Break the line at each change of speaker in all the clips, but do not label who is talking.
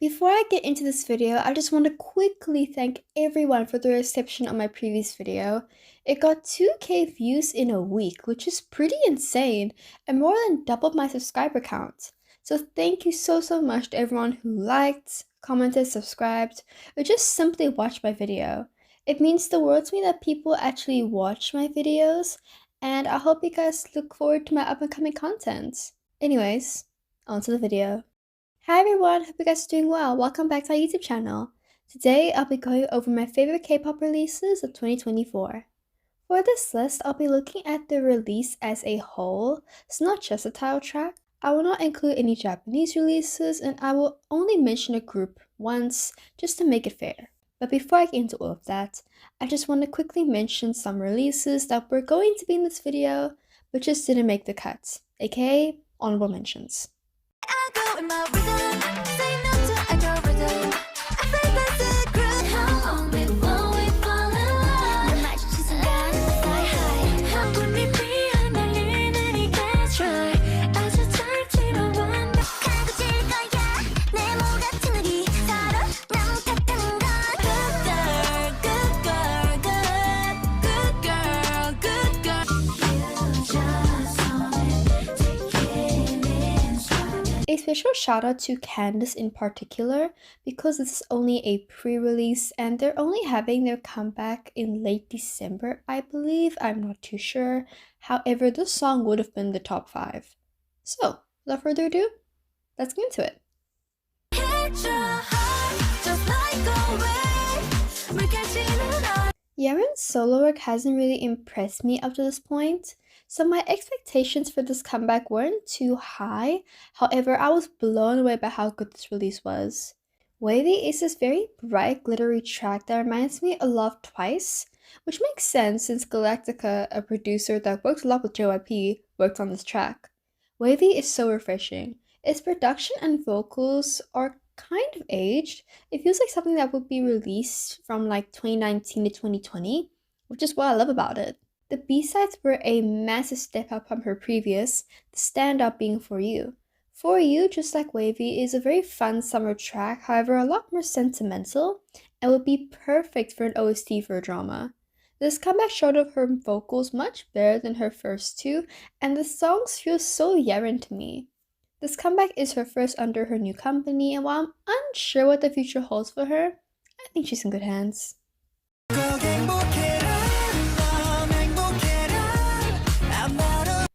Before I get into this video, I just want to quickly thank everyone for the reception on my previous video. It got 2K views in a week, which is pretty insane and more than doubled my subscriber count. So thank you so much to everyone who liked, commented, subscribed, or just simply watched my video. It means the world to me that people actually watch my videos, and I hope you guys look forward to my up and coming content. Anyways, on to the video. Hi everyone, hope you guys are doing well. Welcome back to our YouTube channel. Today I'll be going over my favorite K-pop releases of 2024. For this list, I'll be looking at the release as a whole, so not just the title track. I will not include any Japanese releases, and I will only mention a group once, just to make it fair. But before I get into all of that, I just want to quickly mention some releases that were going to be in this video, but just didn't make the cut, aka honorable mentions. A special shout out to Candice in particular, because this is only a pre-release and they're only having their comeback in late December, I believe. I'm not too sure. However, this song would have been the top 5. So, without further ado, let's get into it. Yerin's solo work hasn't really impressed me up to this point, so my expectations for this comeback weren't too high. However, I was blown away by how good this release was. Wavy is this very bright, glittery track that reminds me a lot of Twice, which makes sense since Galactica, a producer that works a lot with J.Y.P, worked on this track. Wavy is so refreshing. Its production and vocals are kind of aged. It feels like something that would be released from like 2019 to 2020, which is what I love about it. The B-sides were a massive step up from her previous, the standout being For You. For You, just like Wavy, is a very fun summer track, however a lot more sentimental, and would be perfect for an OST for a drama. This comeback showed off her vocals much better than her first two, and the songs feel so Yerin to me. This comeback is her first under her new company, and while I'm unsure what the future holds for her, I think she's in good hands.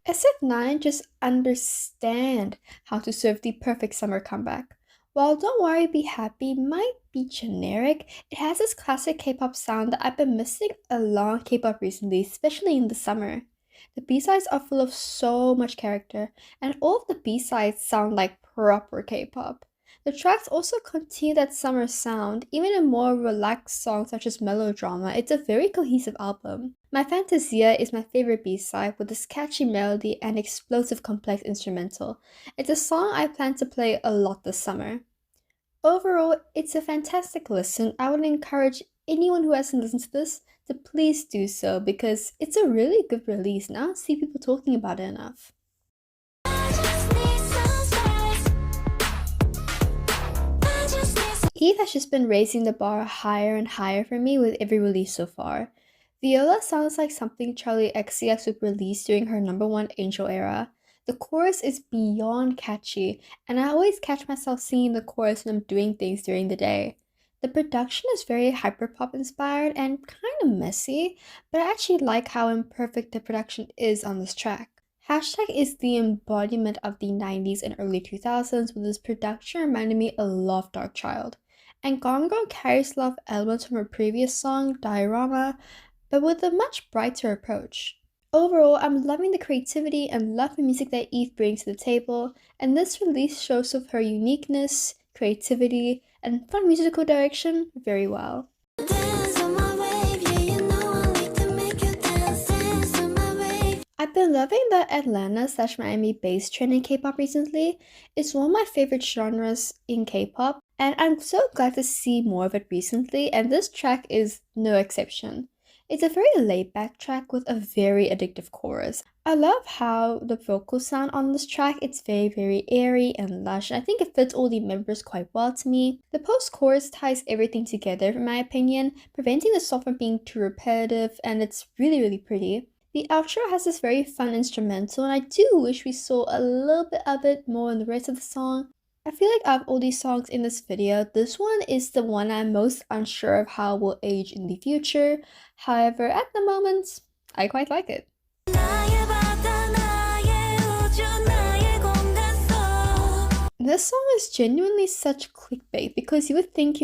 SF9 just understand how to serve the perfect summer comeback. While Don't Worry Be Happy might be generic, it has this classic K-pop sound that I've been missing along K-pop recently, especially in the summer. The B-sides are full of so much character, and all of the B-sides sound like proper K-pop. The tracks also continue that summer sound, even in more relaxed songs such as Melodrama. It's a very cohesive album. My Fantasia is my favorite B-side with this catchy melody and explosive complex instrumental. It's a song I plan to play a lot this summer. Overall, it's a fantastic listen. I would encourage anyone who hasn't listened to this to please do so, because it's a really good release and I don't see people talking about it enough. Eve has just been raising the bar higher and higher for me with every release so far. Viola sounds like something Charli XCX would release during her #1 Angel era. The chorus is beyond catchy, and I always catch myself singing the chorus when I'm doing things during the day. The production is very hyperpop inspired and kind of messy, but I actually like how imperfect the production is on this track. Hashtag is the embodiment of the 90s and early 2000s, with this production reminding me a lot of Dark Child. And Gone Girl carries a lot of elements from her previous song, Diorama, but with a much brighter approach. Overall, I'm loving the creativity and love the music that Eve brings to the table, and this release shows off her uniqueness, creativity, and fun musical direction very well. I've been loving the Atlanta/Miami bass trend in K-pop recently. It's one of my favorite genres in K-pop, and I'm so glad to see more of it recently, and this track is no exception. It's a very laid-back track with a very addictive chorus. I love how the vocals sound on this track. It's very airy and lush, and I think it fits all the members quite well to me. The post-chorus ties everything together in my opinion, preventing the song from being too repetitive, and it's really pretty. The outro has this very fun instrumental, and I do wish we saw a little bit of it more in the rest of the song. I feel like out of all these songs in this video, this one is the one I'm most unsure of how it will age in the future. However, at the moment, I quite like it. This song is genuinely such clickbait because you would think,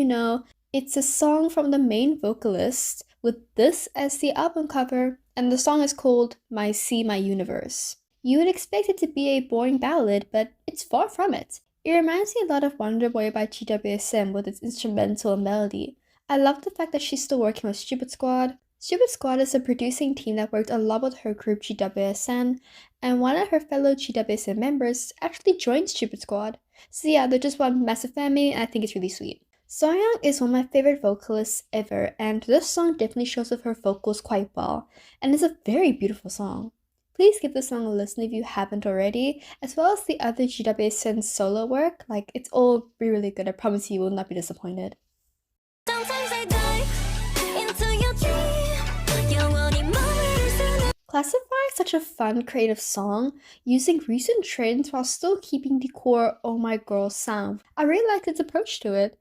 it's a song from the main vocalist with this as the album cover, and the song is called My See My Universe. You would expect it to be a boring ballad, but it's far from it. It reminds me a lot of Wonder Boy by GWSM with its instrumental and melody. I love the fact that she's still working with Stupid Squad. Stupid Squad is a producing team that worked a lot with her group GWSM, and one of her fellow GWSM members actually joined Stupid Squad. So yeah, they're just one massive family, and I think it's really sweet. Seoryoung is one of my favorite vocalists ever, and this song definitely shows off her vocals quite well, and it's a very beautiful song. Please give this song a listen if you haven't already, as well as the other GWSM solo work. Like, it's all really good. I promise you will not be disappointed. Classify is such a fun, creative song, using recent trends while still keeping the core "Oh My Girl" sound. I really like its approach to it.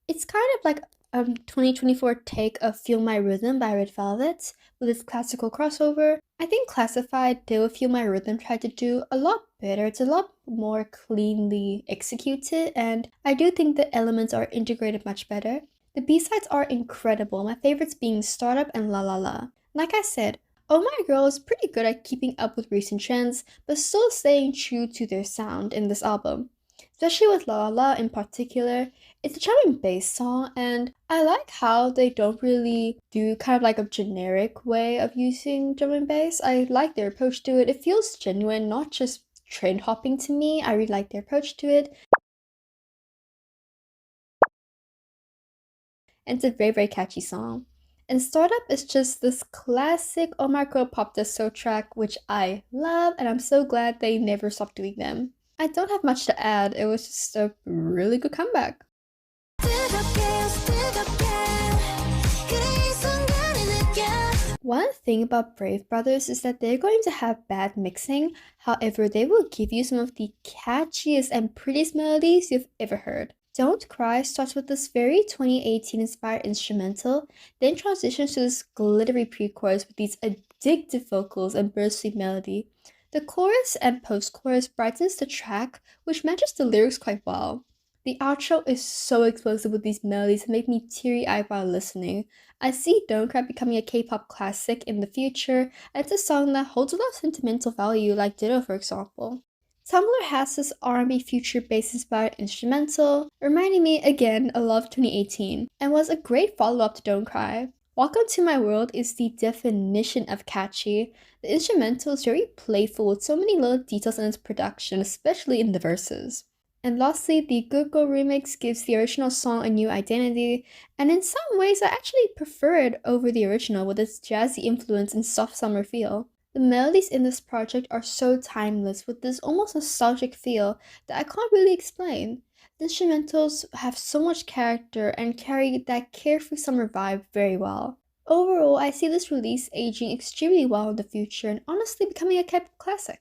It's kind of like a 2024 take of Feel My Rhythm by Red Velvet, with its classical crossover. I think Classified did what Feel My Rhythm tried to do a lot better. It's a lot more cleanly executed, and I do think the elements are integrated much better. The B-sides are incredible, my favorites being Startup and La La La. Like I said, Oh My Girl is pretty good at keeping up with recent trends, but still staying true to their sound in this album. Especially with La La La in particular, it's a charming bass song, and I like how they don't really do kind of like a generic way of using drum and bass. I like their approach to it. It feels genuine, not just trend hopping to me. I really like their approach to it. And it's a very catchy song. And Startup is just this classic Oh My Girl pop disco track, which I love, and I'm so glad they never stopped doing them. I don't have much to add, it was just a really good comeback. One thing about Brave Brothers is that they're going to have bad mixing, however they will give you some of the catchiest and prettiest melodies you've ever heard. Don't Cry starts with this very 2018 inspired instrumental, then transitions to this glittery pre-chorus with these addictive vocals and bursty melody. The chorus and post-chorus brightens the track, which matches the lyrics quite well. The outro is so explosive with these melodies and make me teary-eyed while listening. I see Don't Cry becoming a K-pop classic in the future, and it's a song that holds a lot of sentimental value, like Ditto for example. Tumblr has this R&B future bass inspired instrumental, reminding me again a lot of 2018, and was a great follow-up to Don't Cry. Welcome to My World is the definition of catchy. The instrumental is very playful with so many little details in its production, especially in the verses. And lastly, the Good Girl remix gives the original song a new identity, and in some ways I actually prefer it over the original with its jazzy influence and soft summer feel. The melodies in this project are so timeless with this almost nostalgic feel that I can't really explain. The instrumentals have so much character and carry that carefree summer vibe very well. Overall, I see this release aging extremely well in the future and honestly becoming a K-pop classic.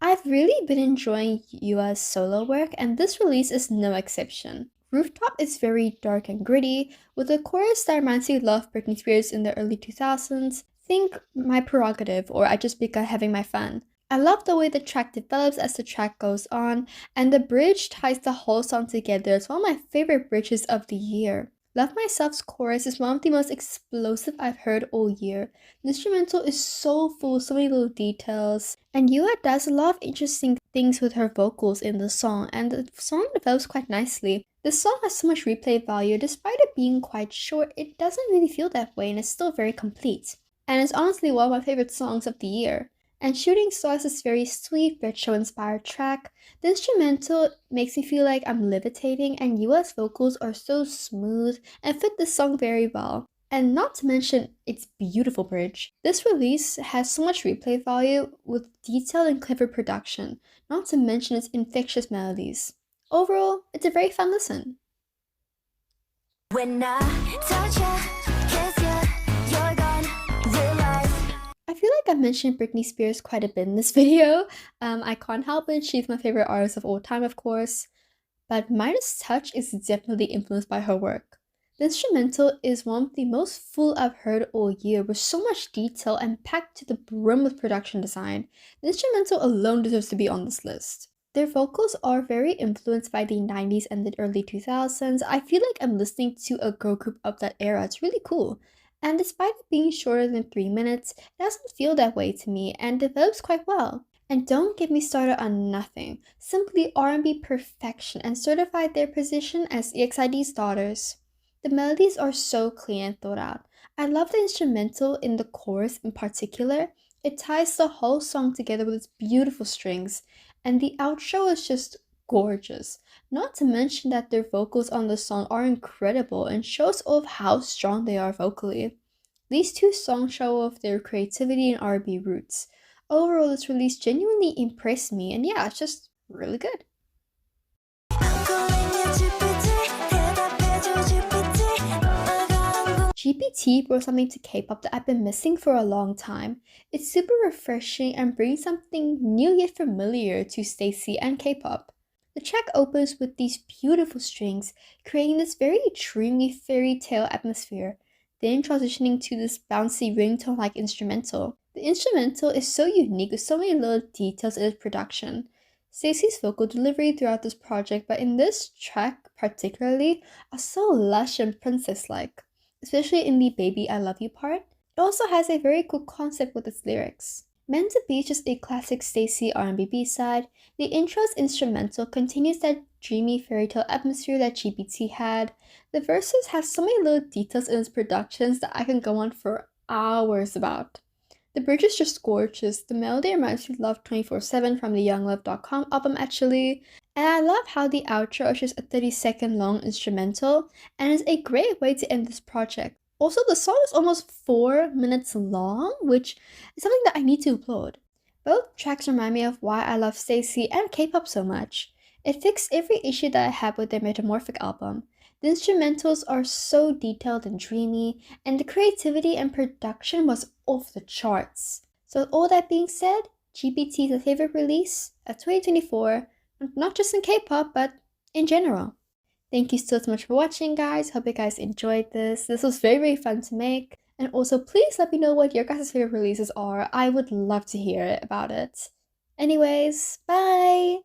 I've really been enjoying yooa's solo work, and this release is no exception. Rooftop is very dark and gritty, with a chorus that reminds me of Britney Spears in the early 2000s. Think My Prerogative or I Just Begun Having My Fun. I love the way the track develops as the track goes on, and the bridge ties the whole song together. It's one of my favorite bridges of the year. Love Myself's chorus is one of the most explosive I've heard all year. The instrumental is so full of so many little details, and yooa does a lot of interesting things with her vocals in the song, and the song develops quite nicely. This song has so much replay value. Despite it being quite short, it doesn't really feel that way and it's still very complete. And it's honestly one of my favorite songs of the year. And Shooting Stars is very sweet, retro-inspired track. The instrumental makes me feel like I'm levitating, and yooa's vocals are so smooth and fit the song very well. and not to mention its beautiful bridge. This release has so much replay value with detailed and clever production, not to mention its infectious melodies. Overall, it's a very fun listen. When I touch you, kiss you, you're gone, realize. I feel like I mentioned Britney Spears quite a bit in this video. I can't help it, she's my favorite artist of all time, of course. But Midas Touch is definitely influenced by her work. The instrumental is one of the most full I've heard all year, with so much detail and packed to the brim with production design. The instrumental alone deserves to be on this list. Their vocals are very influenced by the 90s and the early 2000s. I feel like I'm listening to a girl group of that era. It's really cool. And despite it being shorter than 3 minutes, it doesn't feel that way to me and develops quite well. And don't get me started on nothing, simply R&B perfection and certified their position as EXID's daughters. The melodies are so clean and thought out. I love the instrumental in the chorus in particular. It ties the whole song together with its beautiful strings, and the outro is just gorgeous. Not to mention that their vocals on the song are incredible and shows off how strong they are vocally. These two songs show off their creativity and R&B roots. Overall, this release genuinely impressed me, and yeah, it's just really good. GPT brought something to K-pop that I've been missing for a long time. It's super refreshing and brings something new yet familiar to STAYC and K-pop. The track opens with these beautiful strings, creating this very dreamy fairy tale atmosphere, then transitioning to this bouncy ringtone-like instrumental. The instrumental is so unique with so many little details in its production. STAYC's vocal delivery throughout this project, but in this track particularly, are so lush and princess-like, especially in the Baby I Love You part. It also has a very cool concept with its lyrics. Meant to be just a classic STAYC R&B B-side, the intro's instrumental continues that dreamy fairy tale atmosphere that GPT had. The verses have so many little details in its productions that I can go on for hours about. The bridge is just gorgeous. The melody reminds me of Love 24/7 from the YoungLove.com album actually. And I love how the outro is just a 30-second long instrumental and is a great way to end this project. Also, the song is almost 4 minutes long, which is something that I need to applaud. Both tracks remind me of why I love STAYC and K-pop so much. It fixed every issue that I had with their Metamorphic album. The instrumentals are so detailed and dreamy, and the creativity and production was off the charts. So with all that being said, GPT is a favorite release of 2024, not just in K-pop, but in general. Thank you so much for watching, guys. Hope you guys enjoyed this. This was very, very fun to make. And also, please let me know what your guys' favorite releases are. I would love to hear about it. Anyways, bye!